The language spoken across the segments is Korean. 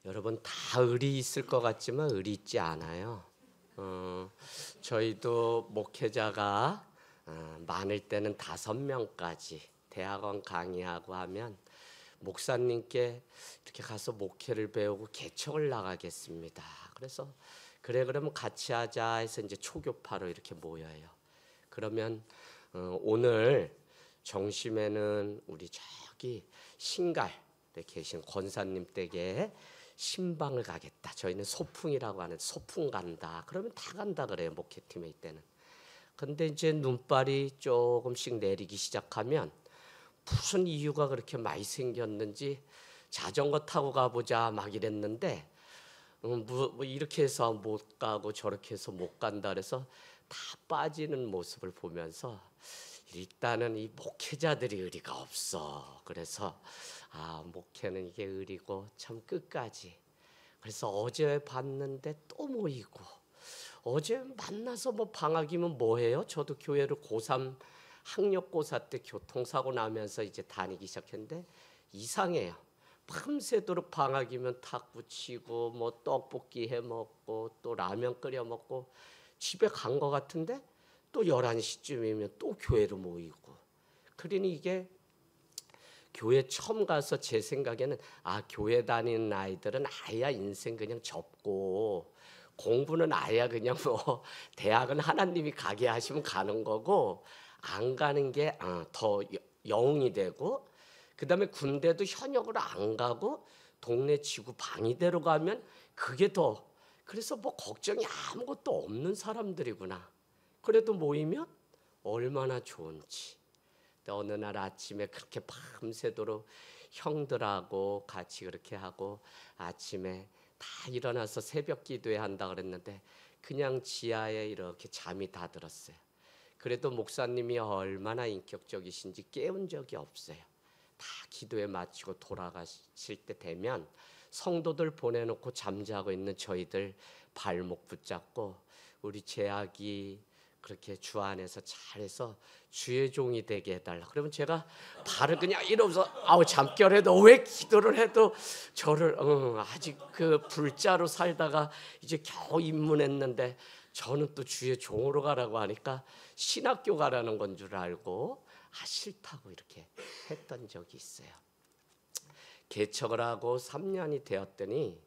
여러분 다 의리 있을 것 같지만 의리 있지 않아요. 저희도 목회자가 많을 때는 5명까지 대학원 강의하고 하면 목사님께 이렇게 가서 목회를 배우고 개척을 나가겠습니다. 그래서 그러면 같이 하자 해서 이제 초교파로 이렇게 모여요. 그러면 오늘 정심에는 우리 저기 신갈에 계신 권사님 댁에 신방을 가겠다. 저희는 소풍이라고 하는 소풍 간다. 그러면 다 간다 그래요. 목회팀에 있때는. 근데 이제 눈발이 조금씩 내리기 시작하면 무슨 이유가 그렇게 많이 생겼는지 자전거 타고 가보자 막 이랬는데 뭐 이렇게 해서 못 가고 저렇게 해서 못 간다 그래서 다 빠지는 모습을 보면서 일단은 이 목회자들이 의리가 없어. 그래서 목회는 이게 의리고 참 끝까지. 그래서 어제 봤는데 또 모이고 어제 만나서 뭐 방학이면 뭐 해요? 저도 교회를 고3 학력고사 때 교통사고 나면서 이제 다니기 시작했는데 이상해요. 밤새도록 방학이면 탁구 치고 뭐 떡볶이 해 먹고 또 라면 끓여 먹고 집에 간 것 같은데 또 11시쯤이면 또 교회로 모이고. 그러니 이게 교회 처음 가서 제 생각에는 교회 다니는 아이들은 아야 인생 그냥 접고 공부는 아야 그냥 뭐 대학은 하나님이 가게 하시면 가는 거고 안 가는 게 더 영웅이 되고, 그다음에 군대도 현역으로 안 가고 동네 지구 방위대로 가면 그게 더, 그래서 뭐 걱정이 아무것도 없는 사람들이구나. 그래도 모이면 얼마나 좋은지. 어느 날 아침에 그렇게 밤새도록 형들하고 같이 그렇게 하고 아침에 다 일어나서 새벽 기도회 한다 그랬는데 그냥 지하에 이렇게 잠이 다 들었어요. 그래도 목사님이 얼마나 인격적이신지 깨운 적이 없어요. 다 기도회 마치고 돌아가실 때 되면 성도들 보내놓고 잠자고 있는 저희들 발목 붙잡고 우리 재학이 그렇게 주 안에서 잘해서 주의 종이 되게 해달라. 그러면 제가 발을 그냥 이러면서 잠결에도 왜 기도를 해도 저를 아직 그 불자로 살다가 이제 겨우 입문했는데 저는 또 주의 종으로 가라고 하니까 신학교 가라는 건 줄 알고 싫다고 이렇게 했던 적이 있어요. 개척을 하고 3년이 되었더니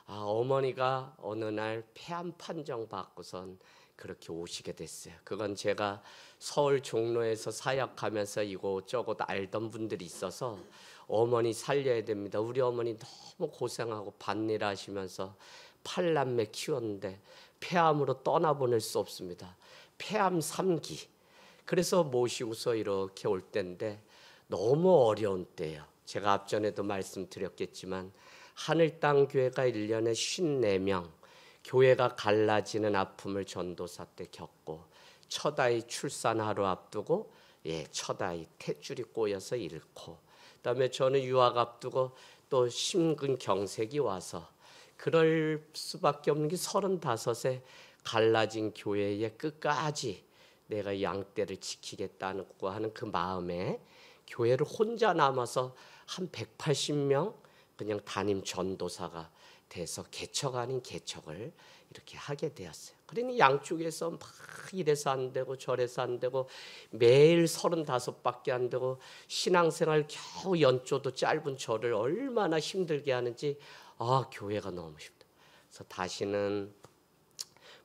어머니가 어느 날 폐암 판정 받고선 그렇게 오시게 됐어요. 그건 제가 서울 종로에서 사역하면서 이곳저곳 알던 분들이 있어서 어머니 살려야 됩니다. 우리 어머니 너무 고생하고 밭일 하시면서 8남매 키웠는데 폐암으로 떠나보낼 수 없습니다. 폐암 3기. 그래서 모시고서 이렇게 올 때인데 너무 어려운 때예요. 제가 앞전에도 말씀드렸겠지만 하늘땅 교회가 1년에 54명 교회가 갈라지는 아픔을 전도사 때 겪고 첫 아이 출산하루 앞두고 첫 아이 탯줄이 꼬여서 잃고, 그다음에 저는 유학 앞두고 또 심근경색이 와서 그럴 수밖에 없는 게 35세 갈라진 교회의 끝까지 내가 양떼를 지키겠다고 하는 그 마음에 교회를 혼자 남아서 한 180명 그냥 담임 전도사가 돼서 개척 아닌 개척을 이렇게 하게 되었어요. 그러니 양쪽에서 막 이래서 안 되고 저래서 안 되고 매일 35밖에 안 되고 신앙생활 겨우 연조도 짧은 저를 얼마나 힘들게 하는지 교회가 너무 힘들다. 그래서 다시는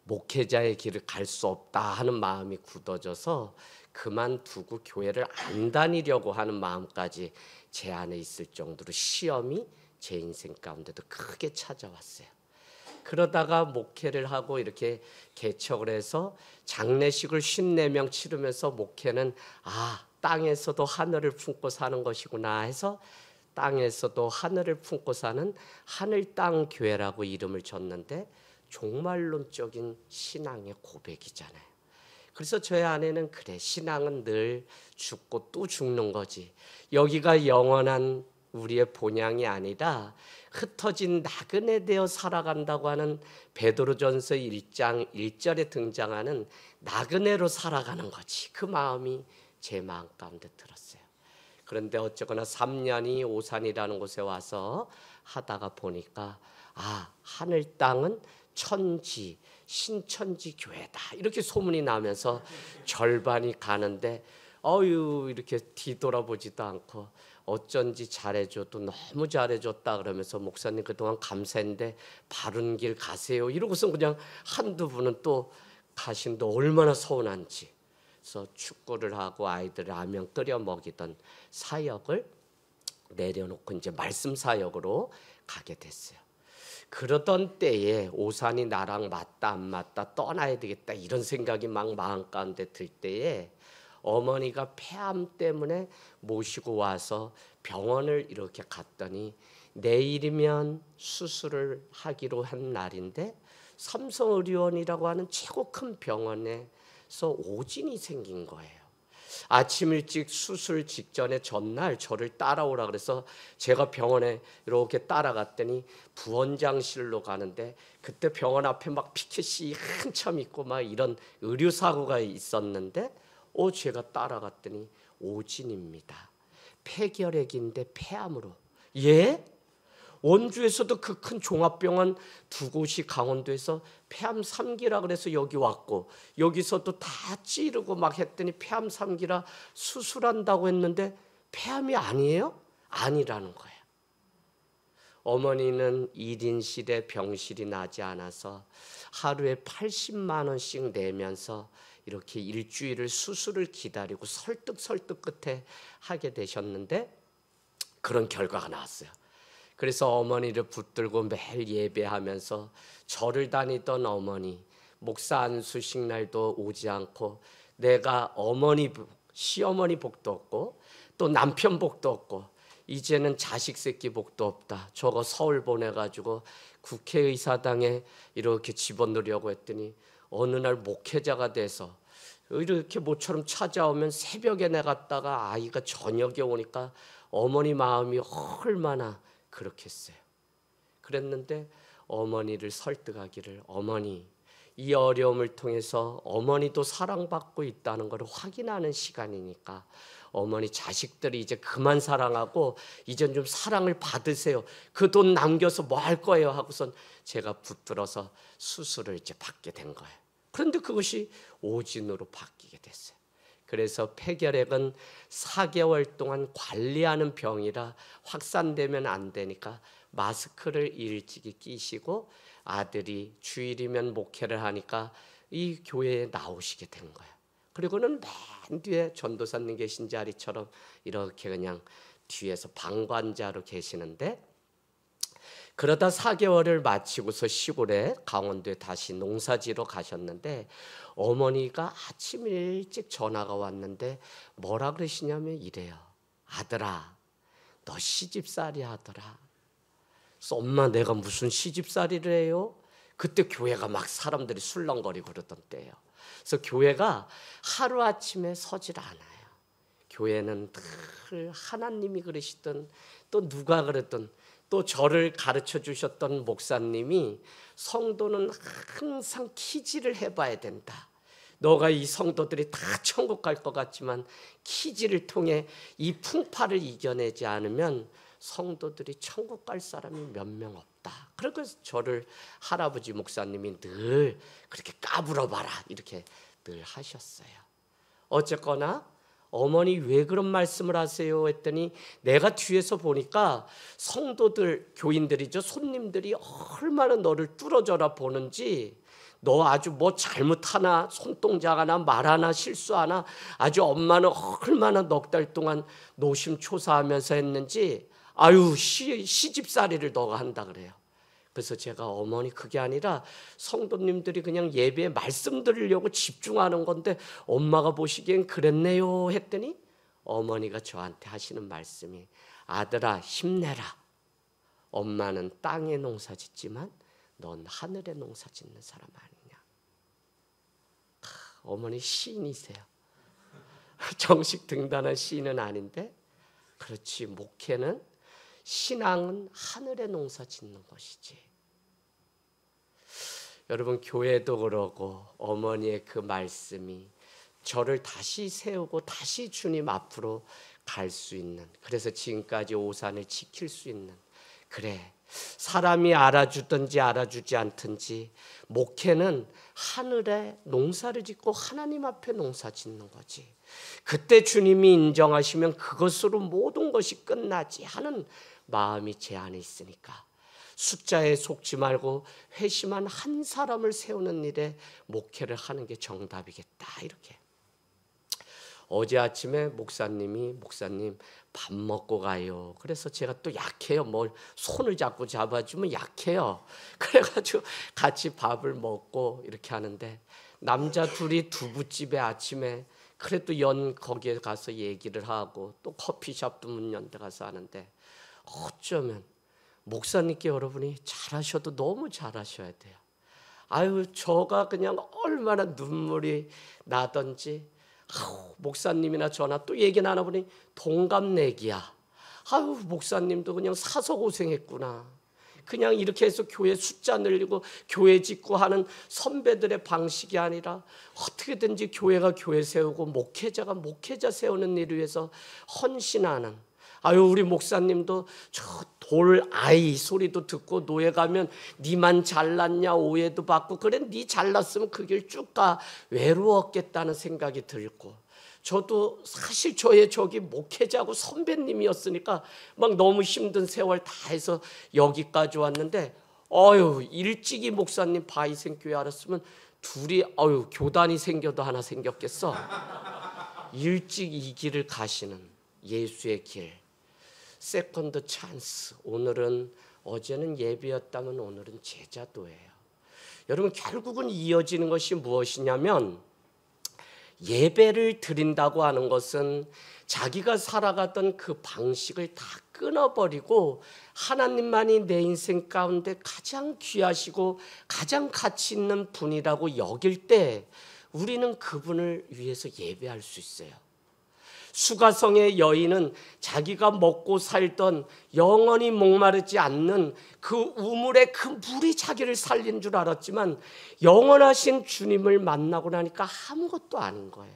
목회자의 길을 갈 수 없다 하는 마음이 굳어져서 그만두고 교회를 안 다니려고 하는 마음까지 제 안에 있을 정도로 시험이 제 인생 가운데도 크게 찾아왔어요. 그러다가 목회를 하고 이렇게 개척을 해서 장례식을 54명 치르면서 목회는 땅에서도 하늘을 품고 사는 것이구나 해서 땅에서도 하늘을 품고 사는 하늘땅 교회라고 이름을 줬는데 종말론적인 신앙의 고백이잖아요. 그래서 저의 안에는 그래, 신앙은 늘 죽고 또 죽는 거지. 여기가 영원한 우리의 본향이 아니라 흩어진 나그네 되어 살아간다고 하는 베드로전서 1장 1절에 등장하는 나그네로 살아가는 거지. 그 마음이 제 마음 가운데 들었어요. 그런데 어쩌거나 3년이 오산이라는 곳에 와서 하다가 보니까 하늘 땅은 천지 신천지 교회다 이렇게 소문이 나면서 절반이 가는데 이렇게 뒤돌아보지도 않고 어쩐지 잘해줘도 너무 잘해줬다 그러면서 목사님 그동안 감사했는데 바른 길 가세요 이러고서 그냥 한두 분은 또 가신데 얼마나 서운한지. 그래서 축구를 하고 아이들 라면 끓여 먹이던 사역을 내려놓고 이제 말씀 사역으로 가게 됐어요. 그러던 때에 오산이 나랑 맞다 안 맞다 떠나야 되겠다 이런 생각이 막 마음 가운데 들 때에 어머니가 폐암 때문에 모시고 와서 병원을 이렇게 갔더니 내일이면 수술을 하기로 한 날인데 삼성의료원이라고 하는 최고 큰 병원에서 오진이 생긴 거예요. 아침 일찍 수술 직전에 전날 저를 따라오라 그래서 제가 병원에 이렇게 따라갔더니 부원장실로 가는데 그때 병원 앞에 막 피켓이 한참 있고 막 이런 의료 사고가 있었는데 제가 따라갔더니 오진입니다. 폐결핵인데 폐암으로. 예? 원주에서도 그 큰 종합병원 두 곳이 강원도에서 폐암 3기라 그래서 여기 왔고 여기서도 다 찌르고 막 했더니 폐암 3기라 수술한다고 했는데 폐암이 아니에요? 아니라는 거예요. 어머니는 1인실에 병실이 나지 않아서 하루에 80만 원씩 내면서 이렇게 일주일을 수술을 기다리고 설득 끝에 하게 되셨는데 그런 결과가 나왔어요. 그래서 어머니를 붙들고 매일 예배하면서 절을 다니던 어머니 목사 안수식 날도 오지 않고 내가 시어머니 복도 없고 또 남편 복도 없고 이제는 자식 새끼 복도 없다. 저거 서울 보내가지고 국회의사당에 이렇게 집어넣으려고 했더니 어느 날 목회자가 돼서 이렇게 모처럼 찾아오면 새벽에 나갔다가 아이가 저녁에 오니까 어머니 마음이 얼마나 그렇겠어요. 그랬는데 어머니를 설득하기를 어머니 이 어려움을 통해서 어머니도 사랑받고 있다는 걸 확인하는 시간이니까 어머니 자식들이 이제 그만 사랑하고 이젠 좀 사랑을 받으세요. 그 돈 남겨서 뭐 할 거예요 하고선 제가 붙들어서 수술을 이제 받게 된 거예요. 그런데 그것이 오진으로 바뀌게 됐어요. 그래서 폐결핵은 4개월 동안 관리하는 병이라 확산되면 안 되니까 마스크를 일찍이 끼시고 아들이 주일이면 목회를 하니까 이 교회에 나오시게 된 거예요. 그리고는 맨 뒤에 전도사님 계신 자리처럼 이렇게 그냥 뒤에서 방관자로 계시는데 그러다 4개월을 마치고서 시골에 강원도에 다시 농사지러 가셨는데 어머니가 아침 일찍 전화가 왔는데 뭐라 그러시냐면 이래요. 아들아 너 시집살이 하더라. 그래서 엄마 내가 무슨 시집살이를 해요? 그때 교회가 막 사람들이 술렁거리고 그러던 때예요. 그래서 교회가 하루아침에 서질 않아요. 교회는 늘 하나님이 그러시던 또 누가 그랬던 또 저를 가르쳐 주셨던 목사님이 성도는 항상 키지를 해봐야 된다. 너가 이 성도들이 다 천국 갈 것 같지만 키지를 통해 이 풍파를 이겨내지 않으면 성도들이 천국 갈 사람이 몇 명 없다. 그래서 저를 할아버지 목사님이 늘 그렇게 까불어봐라 이렇게 늘 하셨어요. 어쨌거나 어머니 왜 그런 말씀을 하세요 했더니 내가 뒤에서 보니까 성도들 교인들이죠 손님들이 얼마나 너를 뚫어져라 보는지 너 아주 뭐 잘못하나 손동작하나 말하나 실수하나 아주 엄마는 얼마나 넉 달 동안 노심초사하면서 했는지 아유 시집살이를 너가 한다 그래요. 그래서 제가 어머니 그게 아니라 성도님들이 그냥 예배에 말씀 들으려고 집중하는 건데 엄마가 보시기엔 그랬네요 했더니 어머니가 저한테 하시는 말씀이 아들아 힘내라. 엄마는 땅에 농사 짓지만 넌 하늘에 농사 짓는 사람 아니냐. 어머니 시인이세요. 정식 등단한 시인은 아닌데 그렇지 목회는 신앙은 하늘에 농사 짓는 것이지. 여러분 교회도 그러고 어머니의 그 말씀이 저를 다시 세우고 다시 주님 앞으로 갈 수 있는 그래서 지금까지 오산을 지킬 수 있는 그래 사람이 알아주든지 알아주지 않든지 목회는 하늘에 농사를 짓고 하나님 앞에 농사 짓는 거지. 그때 주님이 인정하시면 그것으로 모든 것이 끝나지 하는 마음이 제 안에 있으니까 숫자에 속지 말고 회심한 한 사람을 세우는 일에 목회를 하는 게 정답이겠다. 이렇게. 어제 아침에 목사님 밥 먹고 가요. 그래서 제가 또 약해요. 뭘 손을 자꾸 잡아주면 약해요. 그래가지고 같이 밥을 먹고 이렇게 하는데 남자 둘이 두부집에 아침에 그래도 거기에 가서 얘기를 하고 또 커피숍도 문 연 데 가서 하는데 어쩌면 목사님께 여러분이 잘하셔도 너무 잘하셔야 돼요. 아유, 저가 그냥 얼마나 눈물이 나던지 목사님이나 저나 또 얘기 나눠보니 동갑내기야. 아유, 목사님도 그냥 사서 고생했구나. 그냥 이렇게 해서 교회 숫자 늘리고 교회 짓고 하는 선배들의 방식이 아니라 어떻게든지 교회가 교회 세우고 목회자가 목회자 세우는 일을 위해서 헌신하는. 아유, 우리 목사님도 저 돌 아이 소리도 듣고 노예 가면 니만 잘났냐 오해도 받고 그래 니 잘났으면 그 길 쭉 가 외로웠겠다는 생각이 들고 저도 사실 저의 저기 목회자고 선배님이었으니까 막 너무 힘든 세월 다 해서 여기까지 왔는데 일찍이 목사님 바이생교회 알았으면 둘이 교단이 생겨도 하나 생겼겠어. 일찍 이 길을 가시는 예수의 길. 세컨드 찬스. 오늘은 어제는 예배였다면 오늘은 제자도예요. 여러분 결국은 이어지는 것이 무엇이냐면 예배를 드린다고 하는 것은 자기가 살아가던 그 방식을 다 끊어버리고 하나님만이 내 인생 가운데 가장 귀하시고 가장 가치 있는 분이라고 여길 때 우리는 그분을 위해서 예배할 수 있어요. 수가성의 여인은 자기가 먹고 살던 영원히 목마르지 않는 그 우물의 그 물이 자기를 살린 줄 알았지만 영원하신 주님을 만나고 나니까 아무것도 아닌 거예요.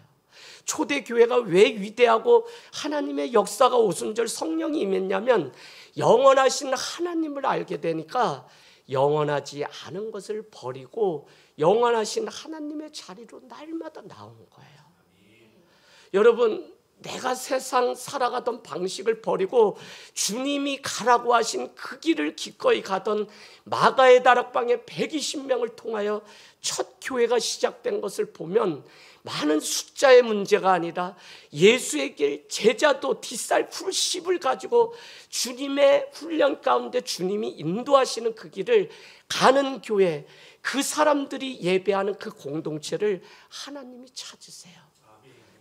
초대교회가 왜 위대하고 하나님의 역사가 오순절 성령이 임했냐면 영원하신 하나님을 알게 되니까 영원하지 않은 것을 버리고 영원하신 하나님의 자리로 날마다 나온 거예요. 여러분, 내가 세상 살아가던 방식을 버리고 주님이 가라고 하신 그 길을 기꺼이 가던 마가의 다락방에 120명을 통하여 첫 교회가 시작된 것을 보면 많은 숫자의 문제가 아니라 예수의 길 제자도 디사이플 10을 가지고 주님의 훈련 가운데 주님이 인도하시는 그 길을 가는 교회, 그 사람들이 예배하는 그 공동체를 하나님이 찾으세요.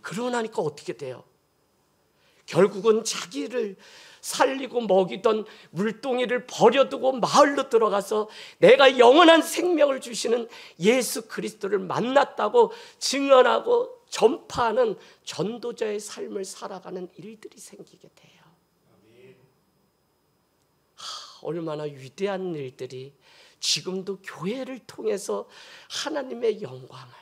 그러고 나니까 어떻게 돼요? 결국은 자기를 살리고 먹이던 물동이를 버려두고 마을로 들어가서 내가 영원한 생명을 주시는 예수 그리스도를 만났다고 증언하고 전파하는 전도자의 삶을 살아가는 일들이 생기게 돼요. 얼마나 위대한 일들이 지금도 교회를 통해서 하나님의 영광을.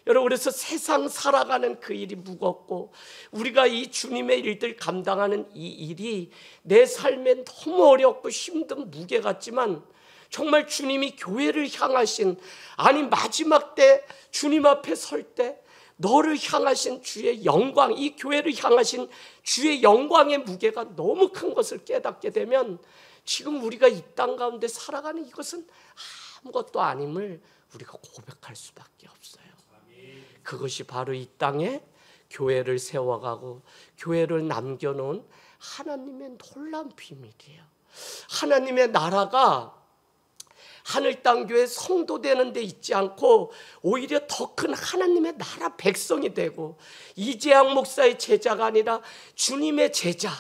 여러분, 그래서 세상 살아가는 그 일이 무겁고 우리가 이 주님의 일들 감당하는 이 일이 내 삶에 너무 어렵고 힘든 무게 같지만 정말 주님이 교회를 향하신, 아니 마지막 때 주님 앞에 설 때 너를 향하신 주의 영광, 이 교회를 향하신 주의 영광의 무게가 너무 큰 것을 깨닫게 되면 지금 우리가 이 땅 가운데 살아가는 이것은 아무것도 아님을 우리가 고백할 수밖에 없어요. 그것이 바로 이 땅에 교회를 세워가고 교회를 남겨놓은 하나님의 놀라운 비밀이에요. 하나님의 나라가 하늘 땅 교회 성도 되는 데 있지 않고 오히려 더 큰 하나님의 나라 백성이 되고 이재학 목사의 제자가 아니라 주님의 제자.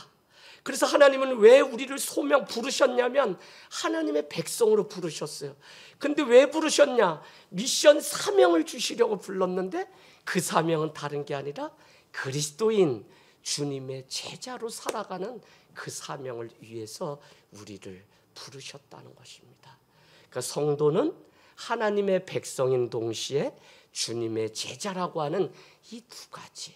그래서 하나님은 왜 우리를 소명 부르셨냐면 하나님의 백성으로 부르셨어요. 근데 왜 부르셨냐? 미션 사명을 주시려고 불렀는데 그 사명은 다른 게 아니라 그리스도인 주님의 제자로 살아가는 그 사명을 위해서 우리를 부르셨다는 것입니다. 그러니까 성도는 하나님의 백성인 동시에 주님의 제자라고 하는 이 두 가지.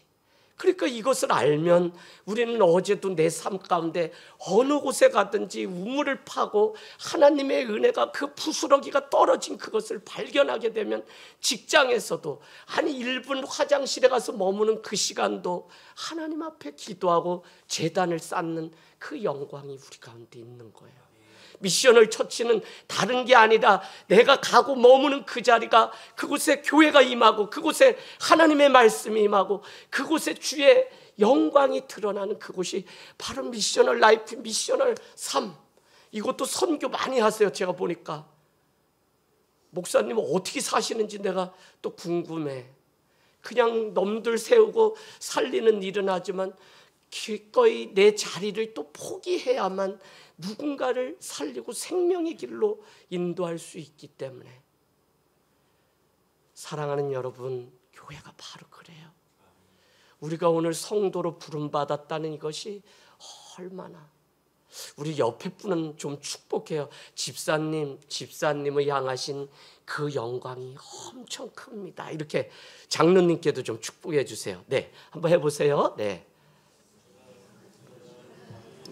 그러니까 이것을 알면 우리는 어제도 내 삶 가운데 어느 곳에 가든지 우물을 파고 하나님의 은혜가 그 부스러기가 떨어진 그것을 발견하게 되면 직장에서도, 아니 1분 화장실에 가서 머무는 그 시간도 하나님 앞에 기도하고 제단을 쌓는 그 영광이 우리 가운데 있는 거예요. 미셔널 처치는 다른 게 아니라 내가 가고 머무는 그 자리가, 그곳에 교회가 임하고 그곳에 하나님의 말씀이 임하고 그곳에 주의 영광이 드러나는 그곳이 바로 미셔널 라이프, 미셔널 삶. 이것도 선교 많이 하세요. 제가 보니까 목사님은 어떻게 사시는지 내가 또 궁금해. 그냥 넘들 세우고 살리는 일은 하지만 기꺼이 내 자리를 또 포기해야만 누군가를 살리고 생명의 길로 인도할 수 있기 때문에, 사랑하는 여러분, 교회가 바로 그래요. 우리가 오늘 성도로 부름받았다는 이것이 얼마나, 우리 옆에 분은 좀 축복해요. 집사님을 향하신 그 영광이 엄청 큽니다. 이렇게 장로님께도 좀 축복해 주세요. 네, 한번 해보세요. 네.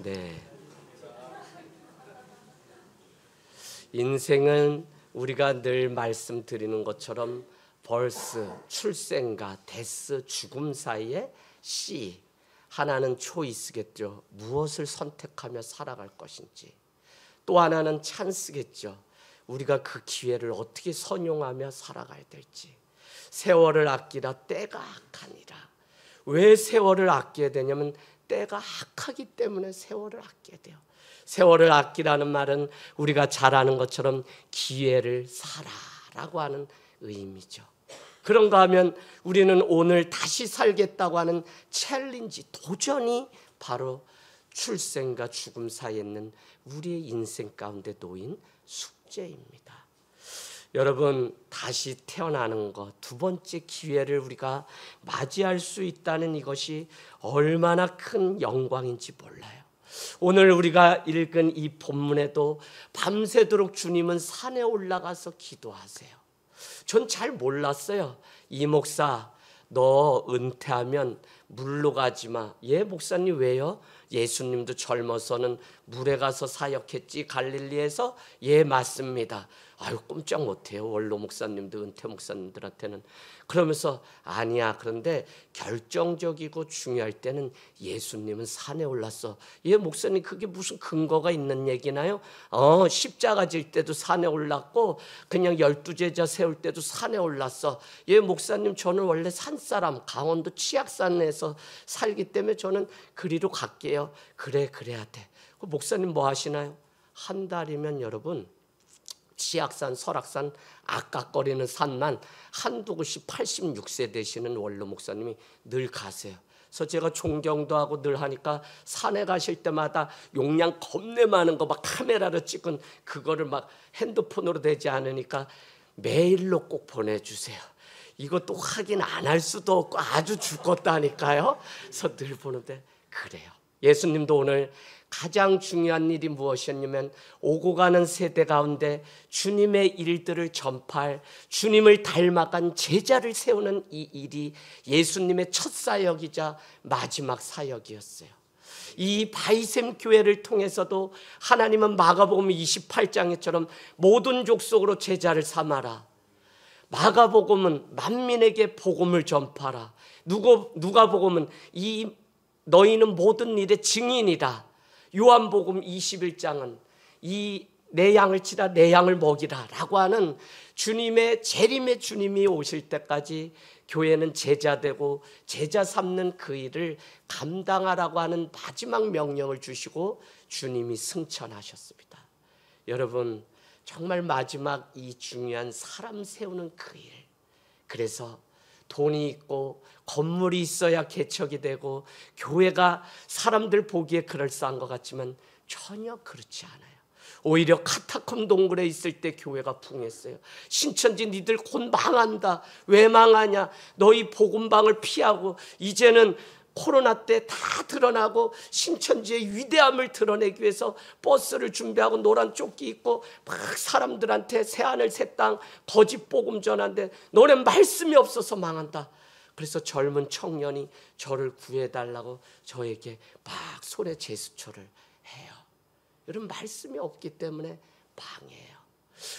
네. 인생은 우리가 늘 말씀드리는 것처럼 벌스, 출생과 데스, 죽음 사이에 씨, 하나는 초이스겠죠. 무엇을 선택하며 살아갈 것인지. 또 하나는 찬스겠죠. 우리가 그 기회를 어떻게 선용하며 살아가야 될지. 세월을 아끼라 때가 악하니라. 왜 세월을 아껴야 되냐면 때가 악하기 때문에 세월을 아껴야 돼요. 세월을 아끼라는 말은 우리가 잘 아는 것처럼 기회를 살아라고 하는 의미죠. 그런가 하면 우리는 오늘 다시 살겠다고 하는 챌린지, 도전이 바로 출생과 죽음 사이에 있는 우리의 인생 가운데 놓인 숙제입니다. 여러분, 다시 태어나는 것, 두 번째 기회를 우리가 맞이할 수 있다는 이것이 얼마나 큰 영광인지 몰라요. 오늘 우리가 읽은 이 본문에도 밤새도록 주님은 산에 올라가서 기도하세요. 전 잘 몰랐어요. 이 목사, 너 은퇴하면 물로 가지 마. 예, 목사님 왜요? 예수님도 젊어서는 물에 가서 사역했지, 갈릴리에서. 예, 맞습니다. 아유, 꼼짝 못해요. 원로 목사님도 은퇴 목사님들한테는. 그러면서 아니야, 그런데 결정적이고 중요할 때는 예수님은 산에 올랐어. 예, 목사님 그게 무슨 근거가 있는 얘기나요? 십자가 질 때도 산에 올랐고 그냥 12제자 세울 때도 산에 올랐어. 예, 목사님 저는 원래 산사람, 강원도 치악산에서 살기 때문에 저는 그리로 갈게요. 그래, 그래야 돼. 목사님 뭐 하시나요? 한 달이면 여러분, 치악산, 설악산, 아까거리는 산만 한두 곳이 86세 되시는 원로 목사님이 늘 가세요. 그래서 제가 존경도 하고 늘 하니까 산에 가실 때마다 용량 겁내 많은 거 막 카메라로 찍은 그거를 막 핸드폰으로 되지 않으니까 메일로 꼭 보내주세요. 이것도 확인 안 할 수도 없고 아주 죽었다니까요. 그래서 늘 보는데 그래요. 예수님도 오늘 가장 중요한 일이 무엇이었냐면 오고 가는 세대 가운데 주님의 일들을 전파할, 주님을 닮아간 제자를 세우는 이 일이 예수님의 첫 사역이자 마지막 사역이었어요. 이 바이셈 교회를 통해서도 하나님은 마가복음 28장에처럼 모든 족속으로 제자를 삼아라. 마가복음은 만민에게 복음을 전파하라. 누가복음은 이 너희는 모든 일의 증인이다. 요한복음 21장은 이 내 양을 치라, 내 양을 먹이라 라고 하는 주님의 재림의 주님이 오실 때까지 교회는 제자되고 제자 삼는 그 일을 감당하라고 하는 마지막 명령을 주시고 주님이 승천하셨습니다. 여러분, 정말 마지막 이 중요한 사람 세우는 그 일, 그래서 돈이 있고 건물이 있어야 개척이 되고 교회가 사람들 보기에 그럴싸한 것 같지만 전혀 그렇지 않아요. 오히려 카타콤 동굴에 있을 때 교회가 붕했어요. 신천지 니들 곧 망한다. 왜 망하냐? 너희 복음방을 피하고 이제는 코로나 때 다 드러나고 신천지의 위대함을 드러내기 위해서 버스를 준비하고 노란 조끼 입고 막 사람들한테 새하늘 새 땅 거짓 복음 전하는데 너네 말씀이 없어서 망한다. 그래서 젊은 청년이 저를 구해달라고 저에게 막 손에 제스처를 해요. 여러분, 말씀이 없기 때문에 방해해요.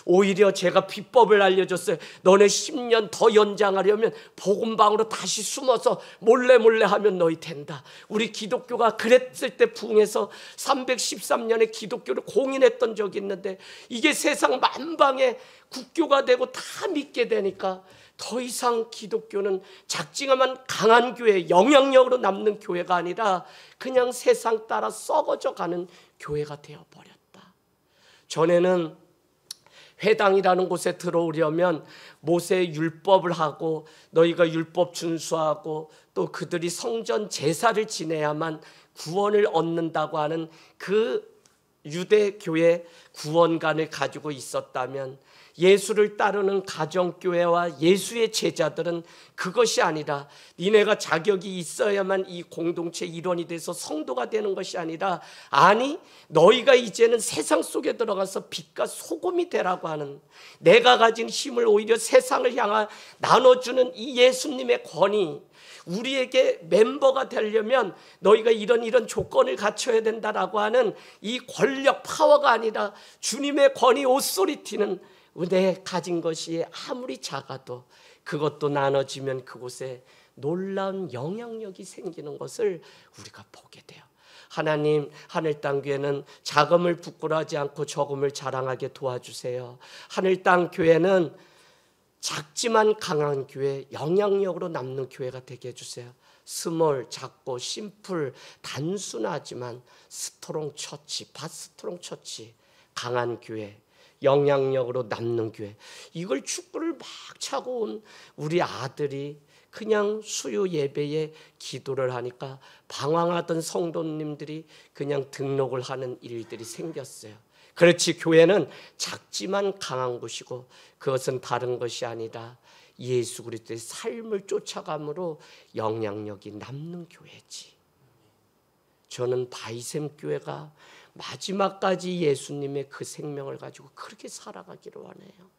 오히려 제가 비법을 알려줬어요. 너네 10년 더 연장하려면 복음방으로 다시 숨어서 몰래 하면 너희 된다. 우리 기독교가 그랬을 때 부흥해서 313년에 기독교를 공인했던 적이 있는데, 이게 세상 만방에 국교가 되고 다 믿게 되니까 더 이상 기독교는 작지만 강한 교회, 영향력으로 남는 교회가 아니라 그냥 세상 따라 썩어져 가는 교회가 되어버렸다. 전에는 회당이라는 곳에 들어오려면 모세의 율법을 하고 너희가 율법 준수하고 또 그들이 성전 제사를 지내야만 구원을 얻는다고 하는 그 유대교의 구원관을 가지고 있었다면, 예수를 따르는 가정교회와 예수의 제자들은 그것이 아니라 니네가 자격이 있어야만 이 공동체 일원이 돼서 성도가 되는 것이 아니라, 아니 너희가 이제는 세상 속에 들어가서 빛과 소금이 되라고 하는, 내가 가진 힘을 오히려 세상을 향해 나눠주는 이 예수님의 권위, 우리에게 멤버가 되려면 너희가 이런 조건을 갖춰야 된다라고 하는 이 권력 파워가 아니라 주님의 권위 오소리티는 내 가진 것이 아무리 작아도 그것도 나눠지면 그곳에 놀라운 영향력이 생기는 것을 우리가 보게 돼요. 하나님, 하늘 땅 교회는 자금을 부끄러워하지 않고 적음을 자랑하게 도와주세요. 하늘 땅 교회는 작지만 강한 교회, 영향력으로 남는 교회가 되게 해주세요. 스몰, 작고 심플, 단순하지만 스트롱 처치, 밭스트롱 처치, 강한 교회, 영향력으로 남는 교회. 이걸 축구를 막 차고 온 우리 아들이 그냥 수요 예배에 기도를 하니까 방황하던 성도님들이 그냥 등록을 하는 일들이 생겼어요. 그렇지, 교회는 작지만 강한 곳이고 그것은 다른 것이 아니라 예수 그리스도의 삶을 쫓아감으로 영향력이 남는 교회지. 저는 바이샘 교회가 마지막까지 예수님의 그 생명을 가지고 그렇게 살아가기를 원해요.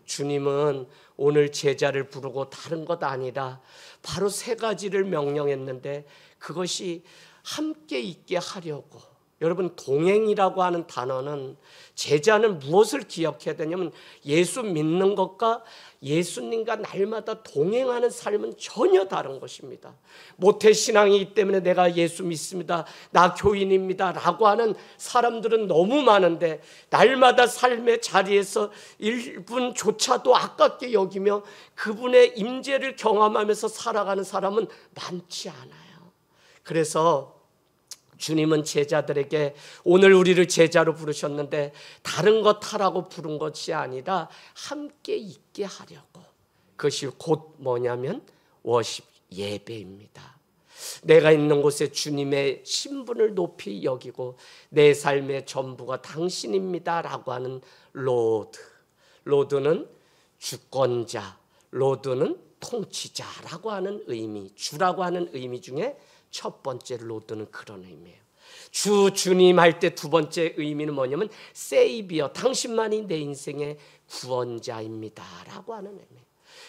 주님은 오늘 제자를 부르고 다른 것 아니라 바로 세 가지를 명령했는데, 그것이 함께 있게 하려고. 여러분, 동행이라고 하는 단어는, 제자는 무엇을 기억해야 되냐면 예수 믿는 것과 예수님과 날마다 동행하는 삶은 전혀 다른 것입니다. 모태신앙이기 때문에 내가 예수 믿습니다, 나 교인입니다 라고 하는 사람들은 너무 많은데, 날마다 삶의 자리에서 1분조차도 아깝게 여기며 그분의 임재를 경험하면서 살아가는 사람은 많지 않아요. 그래서 주님은 제자들에게 오늘 우리를 제자로 부르셨는데 다른 것 하라고 부른 것이 아니라 함께 있게 하려고. 그것이 곧 뭐냐면 워십, 예배입니다. 내가 있는 곳에 주님의 신분을 높이 여기고 내 삶의 전부가 당신입니다 라고 하는 로드. 로드는 주권자, 로드는 통치자라고 하는 의미, 주라고 하는 의미 중에 첫 번째 로드는 그런 의미예요. 주님 할 때 두 번째 의미는 뭐냐면 세이비어, 당신만이 내 인생의 구원자입니다 라고 하는 의미예요.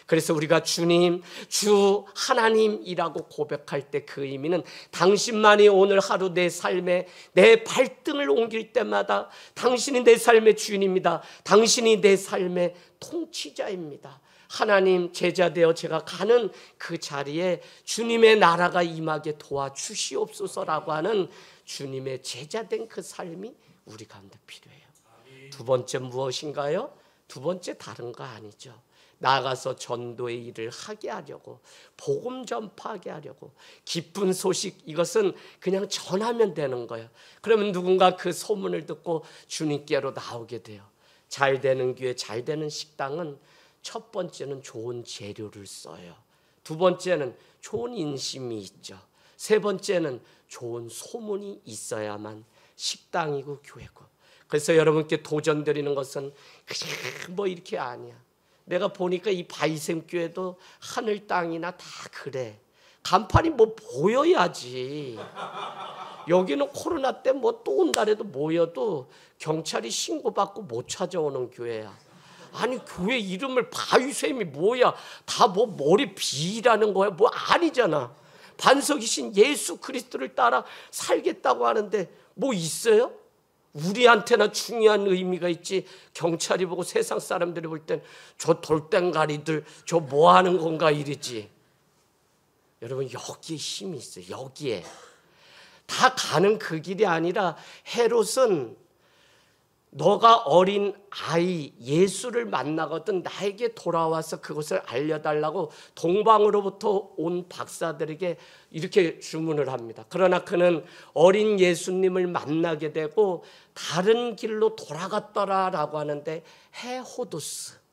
그래서 우리가 주님, 주 하나님이라고 고백할 때 그 의미는 당신만이 오늘 하루 내 삶에 내 발등을 옮길 때마다 당신이 내 삶의 주인입니다, 당신이 내 삶의 통치자입니다. 하나님, 제자 되어 제가 가는 그 자리에 주님의 나라가 임하게 도와주시옵소서라고 하는 주님의 제자된 그 삶이 우리 가운데 필요해요. 두 번째 무엇인가요? 두 번째 다른 거 아니죠. 나가서 전도의 일을 하게 하려고, 복음 전파하게 하려고. 기쁜 소식, 이것은 그냥 전하면 되는 거예요. 그러면 누군가 그 소문을 듣고 주님께로 나오게 돼요. 잘 되는 교회, 잘 되는 식당은 첫 번째는 좋은 재료를 써요. 두 번째는 좋은 인심이 있죠. 세 번째는 좋은 소문이 있어야만 식당이고 교회고. 그래서 여러분께 도전드리는 것은 그냥 뭐 이렇게 아니야. 내가 보니까 이 바이샘 교회도 하늘 땅이나 다 그래. 간판이 뭐 보여야지. 여기는 코로나 때 뭐 또 온다래도 모여도 경찰이 신고받고 못 찾아오는 교회야. 아니 교회 이름을 바위샘이 뭐야? 다 뭐 머리 비라는 거야? 뭐 아니잖아. 반석이신 예수 그리스도를 따라 살겠다고 하는데 뭐 있어요? 우리한테나 중요한 의미가 있지. 경찰이 보고 세상 사람들이 볼 땐 저 돌덩가리들 저 뭐 하는 건가 이러지. 여러분 여기에 힘이 있어요. 여기에 다 가는 그 길이 아니라 헤롯은 너가 어린 아이 예수를 만나거든 나에게 돌아와서 그것을 알려달라고 동방으로부터 온 박사들에게 이렇게 주문을 합니다. 그러나 그는 어린 예수님을 만나게 되고 다른 길로 돌아갔더라라고 하는데 헤로도스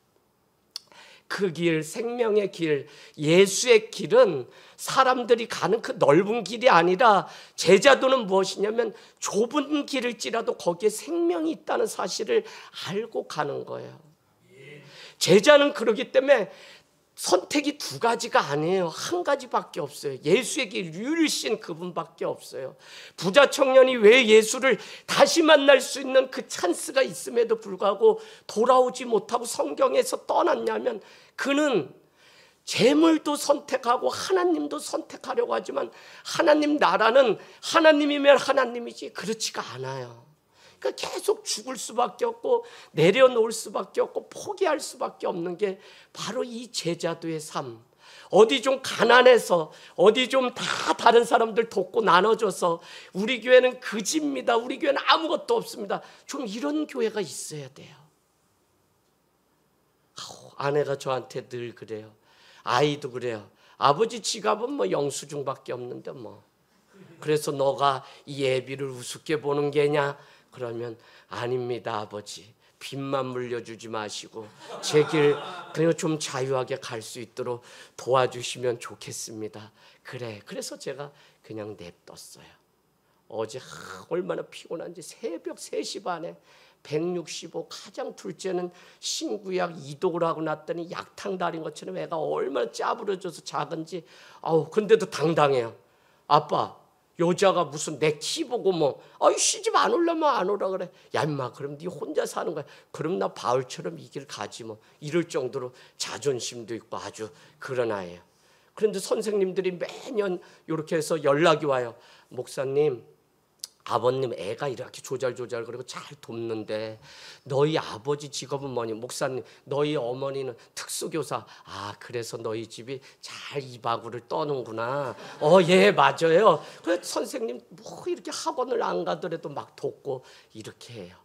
그 길, 생명의 길, 예수의 길은 사람들이 가는 그 넓은 길이 아니라 제자도는 무엇이냐면 좁은 길일지라도 거기에 생명이 있다는 사실을 알고 가는 거예요. 제자는 그러기 때문에 선택이 두 가지가 아니에요. 한 가지밖에 없어요. 예수의 길 유일신 그분밖에 없어요. 부자 청년이 왜 예수를 다시 만날 수 있는 그 찬스가 있음에도 불구하고 돌아오지 못하고 성경에서 떠났냐면 그는 재물도 선택하고 하나님도 선택하려고 하지만 하나님 나라는 하나님이면 하나님이지 그렇지가 않아요. 그러니까 계속 죽을 수밖에 없고 내려놓을 수밖에 없고 포기할 수밖에 없는 게 바로 이 제자도의 삶. 어디 좀 가난해서 어디 좀 다 다른 사람들 돕고 나눠줘서 우리 교회는 그지입니다. 우리 교회는 아무것도 없습니다. 좀 이런 교회가 있어야 돼요. 아내가 저한테 늘 그래요. 아이도 그래요. 아버지 지갑은 뭐 영수증밖에 없는데 뭐. 그래서 너가 이 애비를 우습게 보는 게냐? 그러면 아닙니다 아버지. 빚만 물려주지 마시고 제 길 그냥 좀 자유하게 갈 수 있도록 도와주시면 좋겠습니다. 그래. 그래서 제가 그냥 냅뒀어요. 어제 얼마나 피곤한지 새벽 3시 반에 165 가장 둘째는 신구약 이독을 하고 났더니 약탕 달인 것처럼 애가 얼마나 짜부러져서 작은지 근데도 당당해요. 아빠 여자가 무슨 내 키 보고 뭐 시집 안 오려면 안 오라 그래. 야 임마 그럼 네 혼자 사는 거야. 그럼 나 바울처럼 이 길 가지 뭐. 이럴 정도로 자존심도 있고 아주 그런 아이예요. 그런데 선생님들이 매년 이렇게 해서 연락이 와요. 목사님 아버님 애가 이렇게 조잘조잘 그리고 잘 돕는데 너희 아버지 직업은 뭐니? 목사님 너희 어머니는 특수교사. 그래서 너희 집이 잘 이바구를 떠는구나. 예 맞아요. 그래서 선생님 뭐 이렇게 학원을 안 가더라도 막 돕고 이렇게 해요.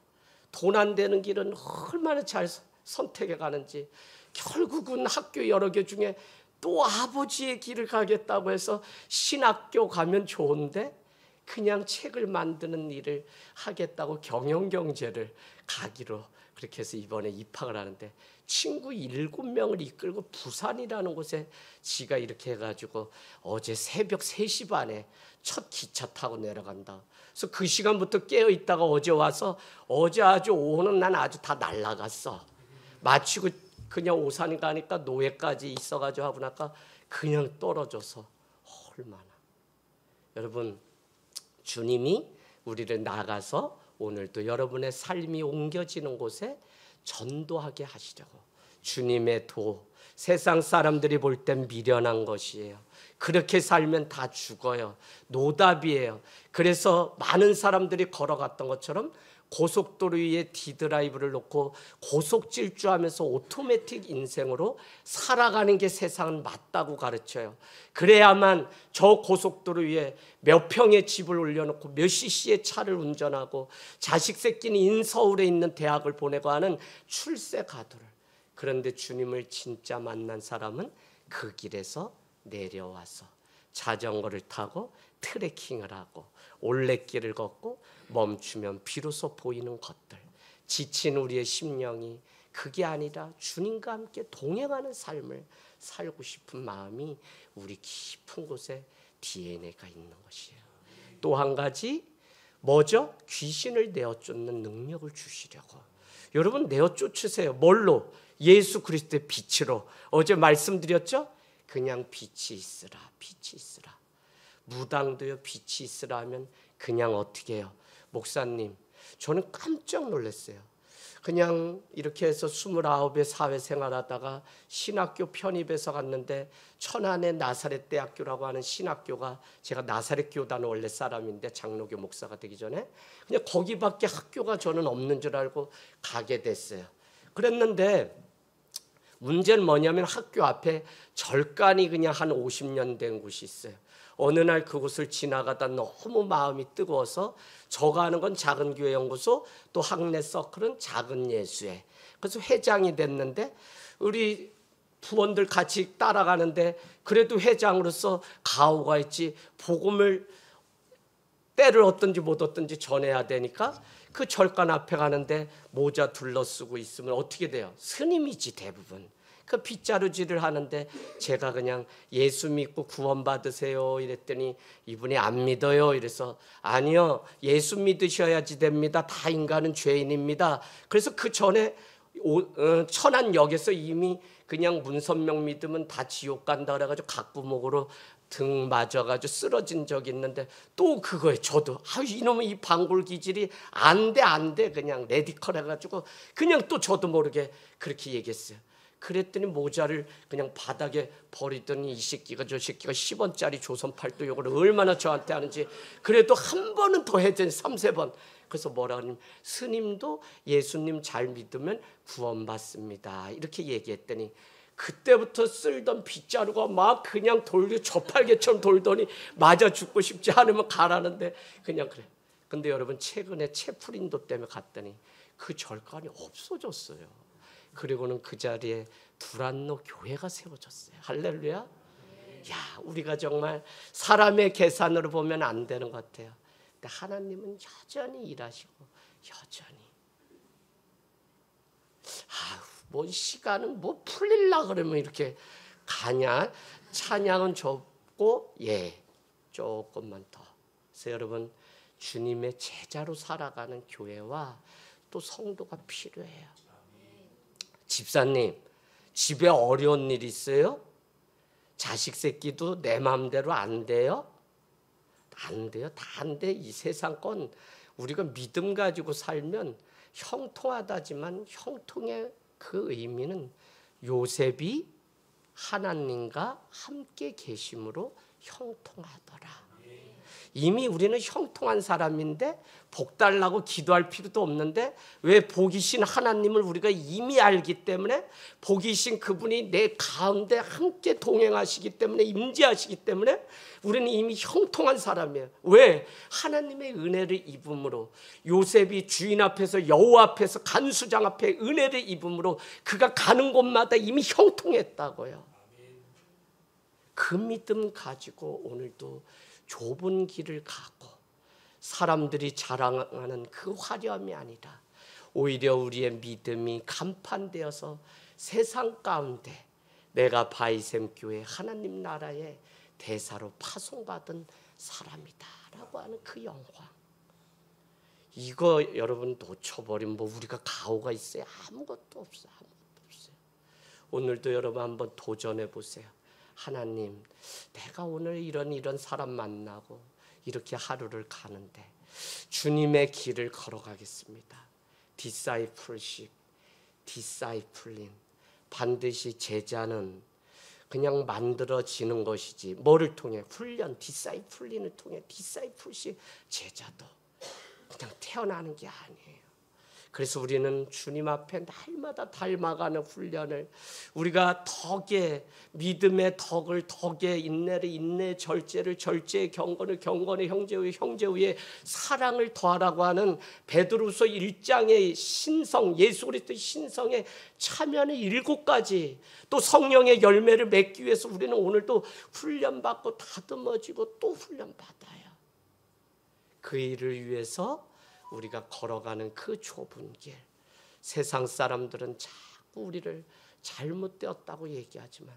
돈 안 되는 길은 얼마나 잘 선택해 가는지. 결국은 학교 여러 개 중에 또 아버지의 길을 가겠다고 해서 신학교 가면 좋은데 그냥 책을 만드는 일을 하겠다고 경영경제를 가기로 그렇게 해서 이번에 입학을 하는데 친구 7명을 이끌고 부산이라는 곳에 지가 이렇게 해가지고 어제 새벽 3시 반에 첫 기차 타고 내려간다. 그래서 그 시간부터 깨어있다가 어제 와서 어제 아주 오후는 난 아주 다 날라갔어. 마치고 그냥 오산에 가니까 노예까지 있어가지고 하고 나니까 그냥 떨어져서 얼마나. 여러분 주님이 우리를 나가서 오늘도 여러분의 삶이 옮겨지는 곳에 전도하게 하시려고. 주님의 도, 세상 사람들이 볼 땐 미련한 것이에요. 그렇게 살면 다 죽어요. 노답이에요. 그래서 많은 사람들이 걸어갔던 것처럼 고속도로 위에 디드라이브를 놓고 고속 질주하면서 오토매틱 인생으로 살아가는 게 세상은 맞다고 가르쳐요. 그래야만 저 고속도로 위에 몇 평의 집을 올려놓고 몇 cc의 차를 운전하고 자식 새끼는 인서울에 있는 대학을 보내고 하는 출세 가도를. 그런데 주님을 진짜 만난 사람은 그 길에서 내려와서 자전거를 타고 트레킹을 하고 올레길을 걷고 멈추면 비로소 보이는 것들. 지친 우리의 심령이 그게 아니라 주님과 함께 동행하는 삶을 살고 싶은 마음이 우리 깊은 곳에 DNA가 있는 것이에요. 또 한 가지 뭐죠? 귀신을 내어쫓는 능력을 주시려고. 여러분 내어쫓으세요. 뭘로? 예수 그리스도의 빛으로. 어제 말씀드렸죠? 그냥 빛이 있으라. 빛이 있으라. 무당도요 빛이 있으라 하면 그냥 어떻게 해요? 목사님 저는 깜짝 놀랐어요. 그냥 이렇게 해서 29에 사회생활하다가 신학교 편입해서 갔는데 천안의 나사렛 대학교라고 하는 신학교가, 제가 나사렛 교단 원래 사람인데 장로교 목사가 되기 전에 그냥 거기밖에 학교가 저는 없는 줄 알고 가게 됐어요. 그랬는데 문제는 뭐냐면 학교 앞에 절간이 그냥 한 50년 된 곳이 있어요. 어느 날 그곳을 지나가다 너무 마음이 뜨거워서 저가 하는 건 작은 교회 연구소, 또 학내 서클은 작은 예수회. 그래서 회장이 됐는데 우리 부원들 같이 따라가는데 그래도 회장으로서 가오가 있지, 복음을 때를 얻든지 못 얻든지 전해야 되니까 그 절간 앞에 가는데 모자 둘러쓰고 있으면 어떻게 돼요? 스님이지 대부분. 그 빗자루질을 하는데 제가 그냥 예수 믿고 구원 받으세요 이랬더니 이분이 안 믿어요. 이래서 아니요, 예수 믿으셔야지 됩니다. 다 인간은 죄인입니다. 그래서 그 전에 천안역에서 이미 그냥 문선명 믿으면 다 지옥 간다 그래가지고 각부목으로 등 맞아가지고 쓰러진 적이 있는데 또 그거에 저도 이놈의 이 방골 기질이 안 돼 그냥 레디컬 해가지고 그냥 또 저도 모르게 그렇게 얘기했어요. 그랬더니 모자를 그냥 바닥에 버리더니 이 새끼가 저 새끼가 10원짜리 조선팔도 이걸 얼마나 저한테 하는지, 그래도 한 번은 더 해야지 3-4번. 그래서 뭐라 하냐면 스님도 예수님 잘 믿으면 구원받습니다 이렇게 얘기했더니 그때부터 쓸던 빗자루가 막 그냥 돌려 저팔계처럼 돌더니 맞아 죽고 싶지 않으면 가라는데 그냥 그래. 근데 여러분 최근에 채플인도 때문에 갔더니 그 절간이 없어졌어요. 그리고는 그 자리에 두란노 교회가 세워졌어요. 할렐루야. 야, 우리가 정말 사람의 계산으로 보면 안 되는 것 같아요. 근데 하나님은 여전히 일하시고 여전히 뭐 시간은 뭐 풀릴라 그러면 이렇게 가냐. 찬양은 좁고 조금만 더. 그래서 여러분 주님의 제자로 살아가는 교회와 또 성도가 필요해요. 집사님, 집에 어려운 일 있어요? 자식 새끼도 내 마음대로 안 돼요? 안 돼요. 다 안 돼. 이 세상 건 우리가 믿음 가지고 살면 형통하다지만 형통의 그 의미는 요셉이 하나님과 함께 계심으로 형통하더라. 이미 우리는 형통한 사람인데 복 달라고 기도할 필요도 없는데 왜 복이신 하나님을 우리가 이미 알기 때문에 복이신 그분이 내 가운데 함께 동행하시기 때문에 임재하시기 때문에 우리는 이미 형통한 사람이에요. 왜? 하나님의 은혜를 입음으로 요셉이 주인 앞에서 여호 앞에서 간수장 앞에 은혜를 입음으로 그가 가는 곳마다 이미 형통했다고요. 그 믿음 가지고 오늘도 좁은 길을 가고 사람들이 자랑하는 그 화려함이 아니라 오히려 우리의 믿음이 간판되어서 세상 가운데 내가 바이샘 교회 하나님 나라의 대사로 파송받은 사람이다라고 하는 그 영광. 이거 여러분 놓쳐버리면 뭐 우리가 가오가 있어요? 아무것도 없어요. 오늘도 여러분 한번 도전해 보세요. 하나님, 내가 오늘 이런 사람 만나고 이렇게 하루를 가는데 주님의 길을 걸어가겠습니다. 디사이플십, 디사이플링. 반드시 제자는 그냥 만들어지는 것이지 뭐를 통해? 훈련, 디사이플링을 통해. 디사이플십, 제자도 그냥 태어나는 게 아니에요. 그래서 우리는 주님 앞에 날마다 닮아가는 훈련을, 우리가 덕에 믿음의 덕을 덕에, 인내를 인내, 절제를 절제, 경건을 경건에, 형제의 형제의 사랑을 더하라고 하는 베드로서 1장의 신성, 예수 그리스도의 신성에 참여하는 7가지 또 성령의 열매를 맺기 위해서 우리는 오늘도 훈련받고 다듬어지고 또 훈련받아요. 그 일을 위해서 우리가 걸어가는 그 좁은 길, 세상 사람들은 자꾸 우리를 잘못되었다고 얘기하지만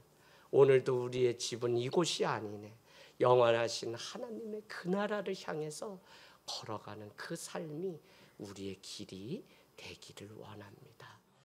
오늘도 우리의 집은 이곳이 아니네. 영원하신 하나님의 그 나라를 향해서 걸어가는 그 삶이 우리의 길이 되기를 원합니다.